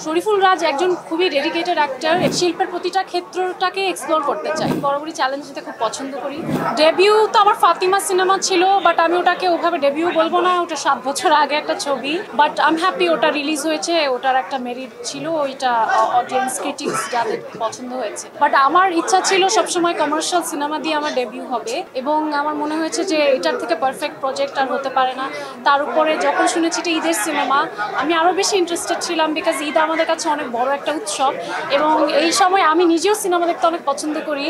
শরীফুল রাজ একজন খুবই dedicated actor. শিল্পের প্রতিটা ক্ষেত্রটাকে এক্সপ্লোর করতে চাই। বরাবরই চ্যালেঞ্জ নিতে খুব পছন্দ করি। ডেবিউ তো আমার ফাতিমা সিনেমা ছিল, বাট আমি ওটাকে ওভাবে ডেবিউ বলবো না, ওটা 7 বছর আগে একটা ছবি। বাট আই এম হ্যাপি ওটা রিলিজ হয়েছে, ওটার একটা মেরিট ছিল, ওইটা অডিয়েন্স ক্রিটিক্স যাদের পছন্দ হয়েছে। বাট আমার ইচ্ছা ছিল সবসময় কমার্শিয়াল সিনেমা দিয়ে আমার ডেবিউ হবে, এবং আমার মনে হয়েছে যে এটার থেকে পারফেক্ট প্রজেক্ট আর হতে পারে না। তার উপরে যখন শুনেছি এটা ঈদের সিনেমা, আমি আরও বেশি ইন্টারেস্টেড ছিলাম, বিকজ ঈদ আমাদের কাছে অনেক বড় একটা উৎসব, এবং এই সময় আমি নিজেও সিনেমা দেখতে অনেক পছন্দ করি।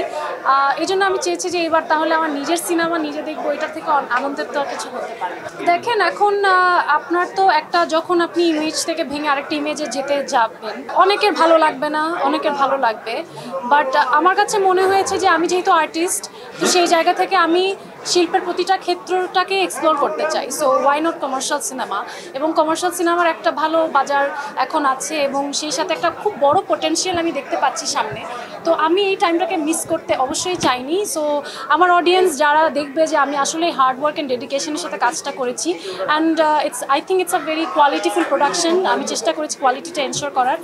এই জন্য আমি চেয়েছি যে এবার তাহলে আমার নিজের সিনেমা নিজে দেখবো, এটার থেকে আনন্দের তো আর কিছু হতে পারে। দেখেন, এখন আপনার তো একটা, যখন আপনি ইমেজ থেকে ভেঙে আরেকটা ইমেজে যেতে যাবেন, অনেকের ভালো লাগবে না, অনেকের ভালো লাগবে। বাট আমার কাছে মনে হয়েছে যে আমি যেহেতু আর্টিস্ট, তো সেই জায়গা থেকে আমি শিল্পের প্রতিটা ক্ষেত্রটাকে এক্সপ্লোর করতে চাই। So why not commercial cinema, এবং কমার্শিয়াল সিনেমার একটা ভালো বাজার এখন আছে, এবং সেই সাথে একটা খুব বড় পোটেনশিয়াল আমি দেখতে পাচ্ছি সামনে। তো আমি এই টাইমটাকে মিস করতে অবশ্যই চাইনি। সো আমার অডিয়েন্স যারা দেখবে যে আমি আসলে হার্ড ওয়ার্ক অ্যান্ড ডেডিকেশনের সাথে কাজটা করেছি, and I think it's a very qualityful production. আমি চেষ্টা করেছি কোয়ালিটিটা এনশোর করার।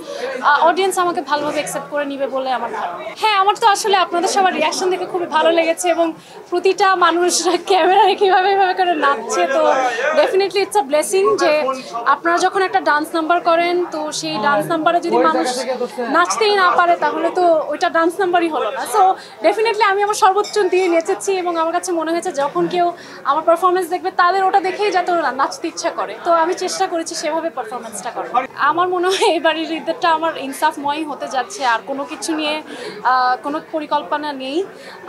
অডিয়েন্স আমাকে ভালোভাবে অ্যাকসেপ্ট করে নিবে বলে আমার ধারণা। হ্যাঁ, আমার তো আসলে আপনাদের সবার রিয়াকশন দেখে খুবই ভালো লেগেছে, এবং প্রতিটা মানুষ ক্যামেরা কীভাবে এভাবে করে নাচছে, তো ডেফিনেটলি ইটস আ ব্লেসিং যে আপনারা যখন একটা ডান্স নাম্বার করেন, তো সেই ডান্স নাম্বারে যদি মানুষ নাচতেই না পারে, তাহলে তো ওইটা ডান্স নাম্বারই হলো না। সো ডেফিনেটলি আমি আমার সর্বোচ্চ দিয়ে নেচেছি, এবং আমার কাছে মনে হয়েছে যখন কেউ আমার পারফরমেন্স দেখবে, তাদের ওটা দেখেই যাতে নাচতে ইচ্ছা করে। তো আমি চেষ্টা করেছি সেভাবে পারফরমেন্সটা করার। আমার মনে হয় এবারের ঈদটা আমার ইনসাফময় হতে যাচ্ছে, আর কোনো কিছু নিয়ে কোনো পরিকল্পনা নেই।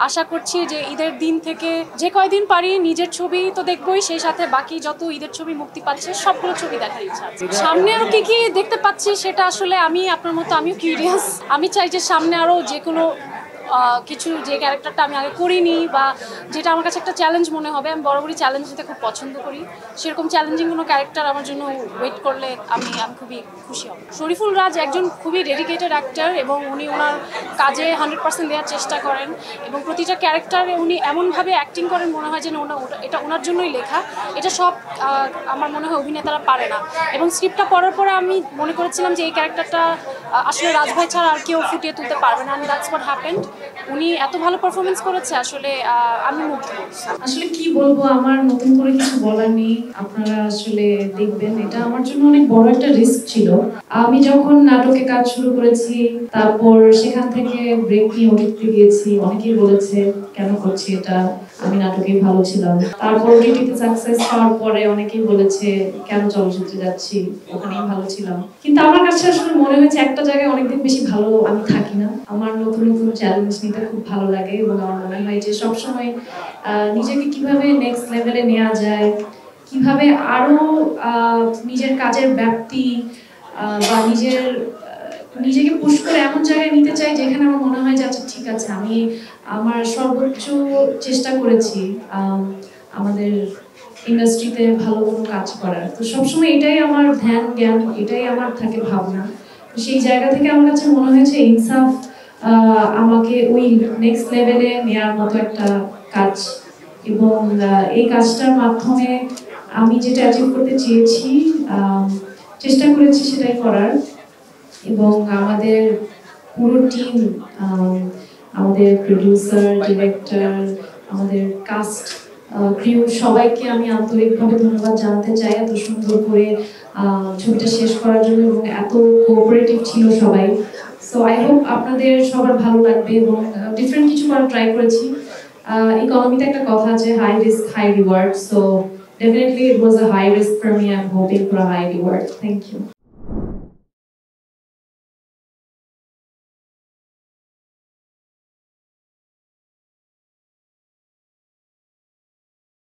আশা করছি যে ঈদের দিন থেকে যে কয়দিন পারি নিজের ছবি তো দেখবই, সেই সাথে বাকি যত ঈদের ছবি মুক্তি পাচ্ছে সবগুলো ছবি দেখার ইচ্ছা আছে। সামনে আরও কী কী দেখতে পাচ্ছি সেটা আসলে আমি আপনার মতো আমিও কিউরিয়াস। আমি চাই যে সামনে আরও যে কোনো কিছু, যে ক্যারেক্টারটা আমি আগে করিনি বা যেটা আমার কাছে একটা চ্যালেঞ্জ মনে হবে, আমি বরাবরই চ্যালেঞ্জ নিতে খুব পছন্দ করি। সেরকম চ্যালেঞ্জিং কোনো ক্যারেক্টার আমার জন্য ওয়েট করলে আমি খুবই খুশি হব। শরীফুল রাজ একজন খুবই ডেডিকেটেড অ্যাক্টর, এবং উনি ওনার কাজে 100% দেওয়ার চেষ্টা করেন, এবং প্রতিটা ক্যারেক্টারে উনি এমনভাবে অ্যাক্টিং করেন মনে হয় যেন এটা ওনার জন্যই লেখা। এটা সব আমার মনে হয় অভিনেতারা পারে না, এবং স্ক্রিপ্টটা পড়ার পরে আমি মনে করেছিলাম যে এই ক্যারেক্টারটা আসলে রাজভাই ছাড়া আর কেউ ফুটিয়ে তুলতে পারবে না, অ্যান্ড দ্যাটস হোয়াট হ্যাপেন্ড। উনি এত ভালো পারফরমেন্স করেছে, আসলে আমি মুগ্ধ। আসলে কি বলবো, আমার নতুন করে কিছু বলার নেই। আপনারা আসলে দেখবেন, এটা আমার জন্য অনেক বড় একটা রিস্ক ছিল। আমি যখন নাটকে কাজ শুরু করেছি, তারপর সেখান থেকে ব্রেক নিয়ে ওটিতে গিয়েছি, অনেকেই বলেছে কেন করছি এটা, আমি নাটকে ভালো ছিলাম। তারপর ওটিতে সাকসেস পাওয়ার পরে অনেকেই বলেছে কেন চলচ্চিত্রে যাচ্ছি, ওখানেই ভালো ছিলাম। কিন্তু আমার কাছে আসলে মনে হয়েছে একটা জায়গায় অনেকদিন বেশি ভালো আমি থাকি না। আমার নতুন নতুন চ্যালেঞ্জ নিতে খুব ভালো লাগে, এবং আমার মনে হয় যে সবসময় নিজেকে কিভাবে নেক্সট লেভেলে নেওয়া যায়, কিভাবে আরো নিজের কাজের ব্যাপ্তি বা নিজেকে পুশ করে এমন জায়গায় নিতে চাই যেখানে আমার মনে হয় যে আচ্ছা ঠিক আছে, আমি আমার সর্বোচ্চ চেষ্টা করেছি আমাদের ইন্ডাস্ট্রিতে ভালো কোনো কাজ করার। তো সবসময় এটাই আমার ধ্যান জ্ঞান, এটাই আমার থাকে ভাবনা। সেই জায়গা থেকে আমার কাছে মনে হয়েছে ইনসাফ আমাকে ওই নেক্সট লেভেলে নেওয়ার মতো একটা কাজ, এবং এই কাজটার মাধ্যমে আমি যেটা অ্যাচিভ করতে চেয়েছি, চেষ্টা করেছি সেটাই করার। এবং আমাদের পুরো টিম, আমাদের প্রডিউসার, ডিরেক্টর, আমাদের কাস্ট, ক্রিউ, সবাইকে আমি আন্তরিকভাবে ধন্যবাদ জানাতে চাই এত সুন্দর করে ছবিটা শেষ করার জন্য, এবং এত কোঅপারেটিভ ছিল সবাই। সো আই হোপ আপনাদের সবার ভালো লাগবে, এবং ডিফারেন্ট কিছু করার ট্রাই করেছি। ইকোনমিতে একটা কথা আছে, high risk high reward. So definitely it was a high risk for me. I'm hoping for a high reward. Thank you.